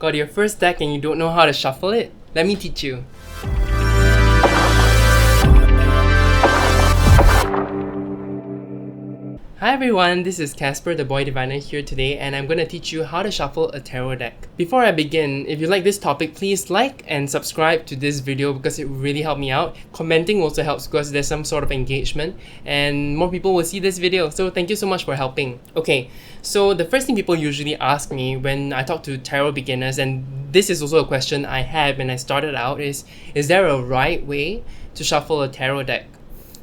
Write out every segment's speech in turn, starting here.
Got your first deck and you don't know how to shuffle it? Let me teach you. Hi everyone, this is Casper the Boy Diviner here today, and I'm going to teach you how to shuffle a tarot deck. Before I begin, if you like this topic, please like and subscribe to this video because it really helped me out. Commenting also helps because there's some sort of engagement and more people will see this video, so thank you so much for helping. Okay, so the first thing people usually ask me when I talk to tarot beginners, and this is also a question I had when I started out, is there a right way to shuffle a tarot deck?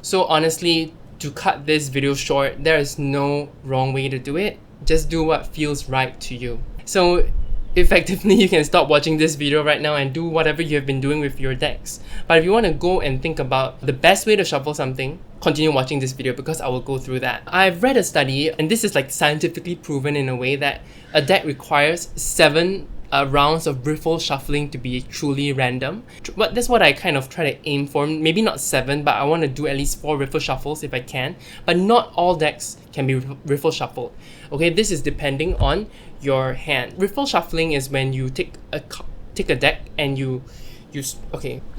So honestly, to cut this video short, there is no wrong way to do it. Just do what feels right to you. So effectively, you can stop watching this video right now and do whatever you have been doing with your decks. But if you want to go and think about the best way to shuffle something, continue watching this video because I will go through that. I've read a study, and this is like scientifically proven in a way, that a deck requires 7 rounds of riffle shuffling to be truly random. But that's what I kind of try to aim for. Maybe not 7, but I want to do at least 4 riffle shuffles if I can. But not all decks can be riffle shuffled. Okay, this is depending on your hand. Riffle shuffling is when you take a deck and you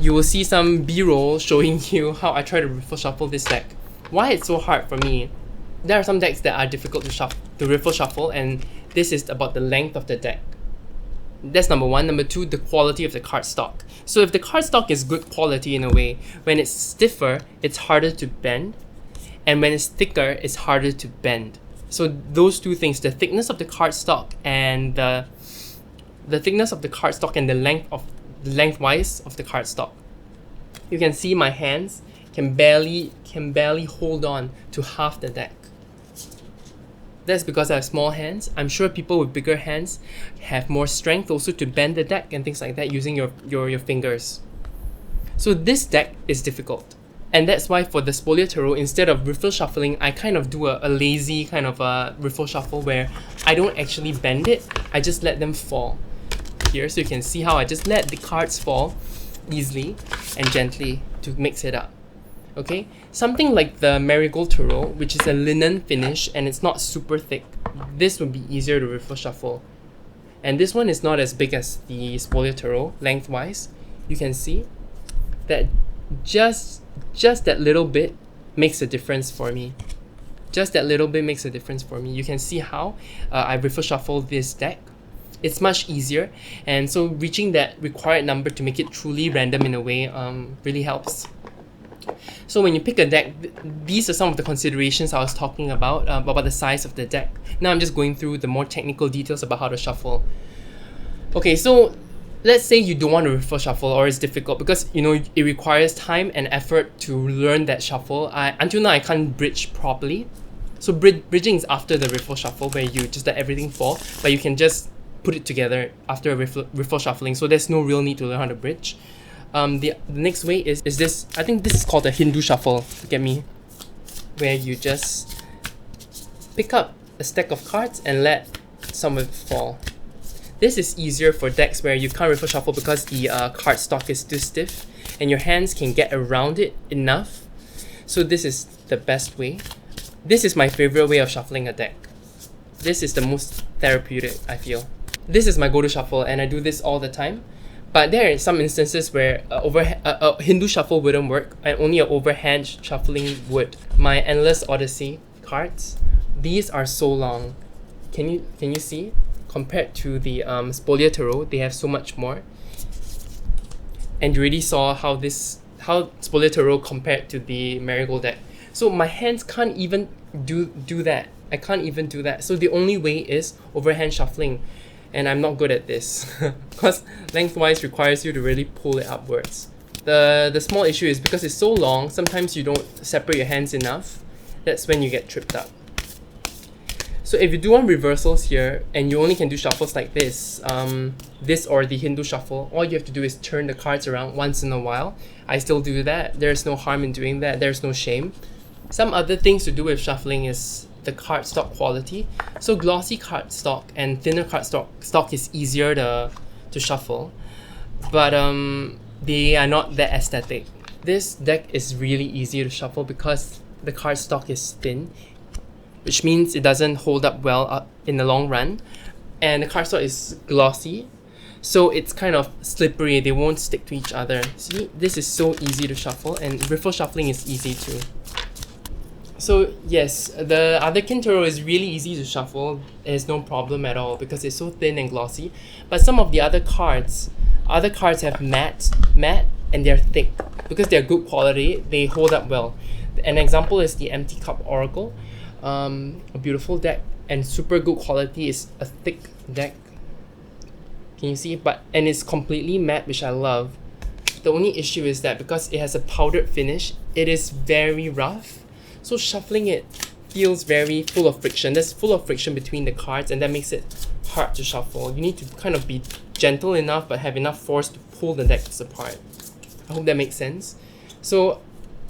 will see some B-roll showing you how I try to riffle shuffle this deck. Why it's so hard for me? There are some decks that are difficult to riffle shuffle, and this is about the length of the deck. That's number 1. Number 2, the quality of the cardstock. So if the cardstock is good quality in a way, when it's stiffer, it's harder to bend, and when it's thicker, it's harder to bend. So those two things, the thickness of the cardstock and the thickness of the cardstock and the lengthwise of the cardstock. You can see my hands can barely hold on to half the deck. That's because I have small hands. I'm sure people with bigger hands have more strength also to bend the deck and things like that using your fingers. So this deck is difficult. And that's why for the Spolia Tarot, instead of riffle shuffling, I kind of do a lazy kind of a riffle shuffle where I don't actually bend it. I just let them fall. Here, so you can see how I just let the cards fall easily and gently to mix it up. Okay, something like the Marigold Tarot, which is a linen finish and it's not super thick, this would be easier to riffle shuffle. And this one is not as big as the Spolia Tarot lengthwise. You can see that just that little bit makes a difference for me. Just that little bit makes a difference for me. You can see how I riffle shuffle this deck. It's much easier, and so reaching that required number to make it truly random in a way really helps. So when you pick a deck, these are some of the considerations I was talking about the size of the deck. Now I'm just going through the more technical details about how to shuffle. Okay, so let's say you don't want to riffle shuffle, or it's difficult because it requires time and effort to learn that shuffle. Until now I can't bridge properly. So bridging is after the riffle shuffle, where you just let everything fall, but you can just put it together after a riffle shuffling. So there's no real need to learn how to bridge. The next way is this. I think this is called a Hindu shuffle. Look at me, where you just pick up a stack of cards and let some of it fall. This is easier for decks where you can't riffle shuffle because the cardstock is too stiff and your hands can get around it enough. So this is the best way. This is my favorite way of shuffling a deck. This is the most therapeutic, I feel. This is my go-to shuffle, and I do this all the time. But there are some instances where a Hindu shuffle wouldn't work, and only an overhand shuffling would. My Endless Odyssey cards, these are so long. Can you see? Compared to the Spolia Tarot, they have so much more. And you already saw how Spolia Tarot compared to the Marigold deck. So my hands can't even do that. I can't even do that. So the only way is overhand shuffling. And I'm not good at this because lengthwise requires you to really pull it upwards. The small issue is because it's so long, sometimes you don't separate your hands enough. That's when you get tripped up. So if you do want reversals here and you only can do shuffles like this or the Hindu shuffle, all you have to do is turn the cards around once in a while. I still do that. There's no harm in doing that. There's no shame. Some other things to do with shuffling is the cardstock quality. So glossy cardstock and thinner cardstock is easier to shuffle, but they are not that aesthetic. This deck is really easy to shuffle because the cardstock is thin, which means it doesn't hold up well in the long run, and the cardstock is glossy, so it's kind of slippery. They won't stick to each other. See, this is so easy to shuffle, and riffle shuffling is easy too. So yes, the other Kintaro is really easy to shuffle. There's no problem at all because it's so thin and glossy. But some of the other cards have matte, and they're thick. Because they're good quality, they hold up well. An example is the Empty Cup Oracle. A beautiful deck and super good quality. Is a thick deck. Can you see? And it's completely matte, which I love. The only issue is that because it has a powdered finish, it is very rough. So shuffling it feels very full of friction. There's full of friction between the cards, and that makes it hard to shuffle. You need to kind of be gentle enough but have enough force to pull the decks apart. I hope that makes sense. So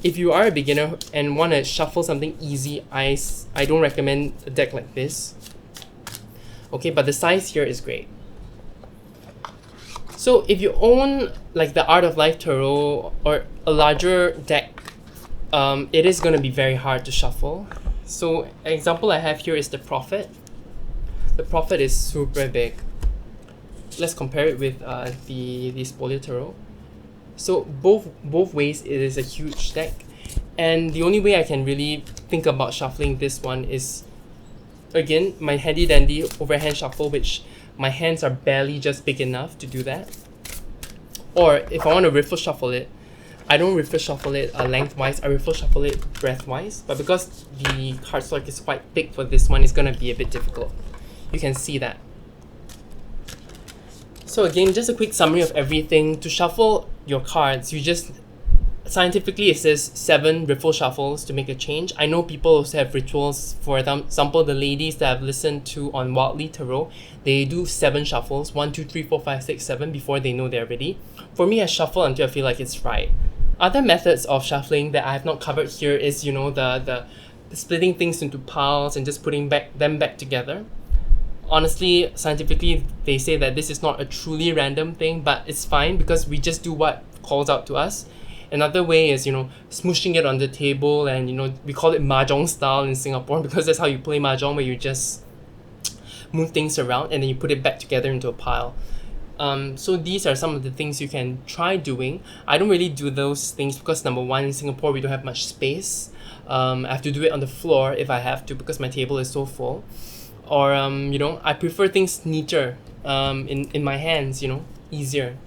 if you are a beginner and want to shuffle something easy, I don't recommend a deck like this. Okay, but the size here is great. So if you own like the Art of Life Tarot or a larger deck, it is going to be very hard to shuffle. So example I have here is the Prophet. The Prophet is super big. Let's compare it with the Spolia Tarot. So both ways it is a huge deck, and the only way I can really think about shuffling this one is, again, my handy dandy overhand shuffle, which my hands are barely just big enough to do that. Or if I want to riffle shuffle it, I don't riffle shuffle it lengthwise, I riffle shuffle it breadthwise. But because the cardstock is quite thick for this one, it's going to be a bit difficult. You can see that. So again, just a quick summary of everything. To shuffle your cards, you just, scientifically it says 7 riffle shuffles to make a change. I know people also have rituals. For example, the ladies that I've listened to on Wildly Tarot, they do 7 shuffles, 1, 2, 3, 4, 5, 6, 7 before they know they're ready. For me, I shuffle until I feel like it's right. Other methods of shuffling that I have not covered here is, you know, the splitting things into piles and just putting them back together. Honestly, scientifically, they say that this is not a truly random thing, but it's fine because we just do what calls out to us. Another way is, you know, smooshing it on the table, and, you know, we call it mahjong style in Singapore because that's how you play mahjong, where you just move things around and then you put it back together into a pile. So these are some of the things you can try doing. I don't really do those things because, number one, in Singapore we don't have much space. I have to do it on the floor if I have to because my table is so full. Or you know, I prefer things neater in my hands, you know, easier.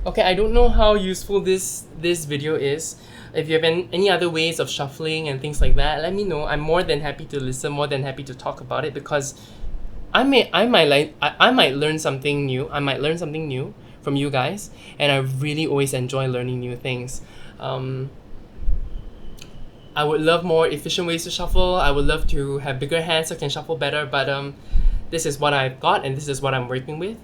Okay, I don't know how useful this video is. If you have any other ways of shuffling and things like that, let me know. I'm more than happy to listen, more than happy to talk about it, because I might learn something new. I might learn something new from you guys, and I really always enjoy learning new things. I would love more efficient ways to shuffle. I would love to have bigger hands so I can shuffle better, but this is what I've got and this is what I'm working with.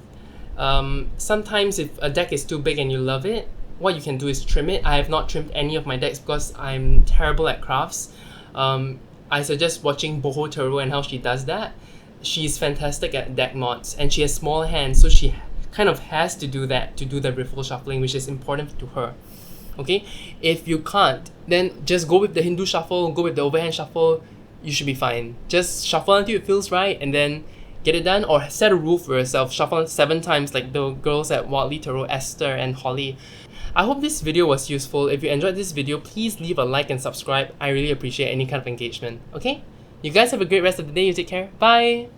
Sometimes if a deck is too big and you love it, what you can do is trim it. I have not trimmed any of my decks because I'm terrible at crafts. I suggest watching Boho Tarot and how she does that. She's fantastic at deck mods and she has small hands, so she kind of has to do that to do the riffle shuffling, which is important to her. Okay, if you can't, then just go with the Hindu shuffle, go with the overhand shuffle. You should be fine. Just shuffle until it feels right and then get it done, or set a rule for yourself. Shuffle 7 times like the girls at Wildly Tarot, Esther and Holly. I hope this video was useful. If you enjoyed this video, please leave a like and subscribe. I really appreciate any kind of engagement. Okay? You guys have a great rest of the day. You take care. Bye!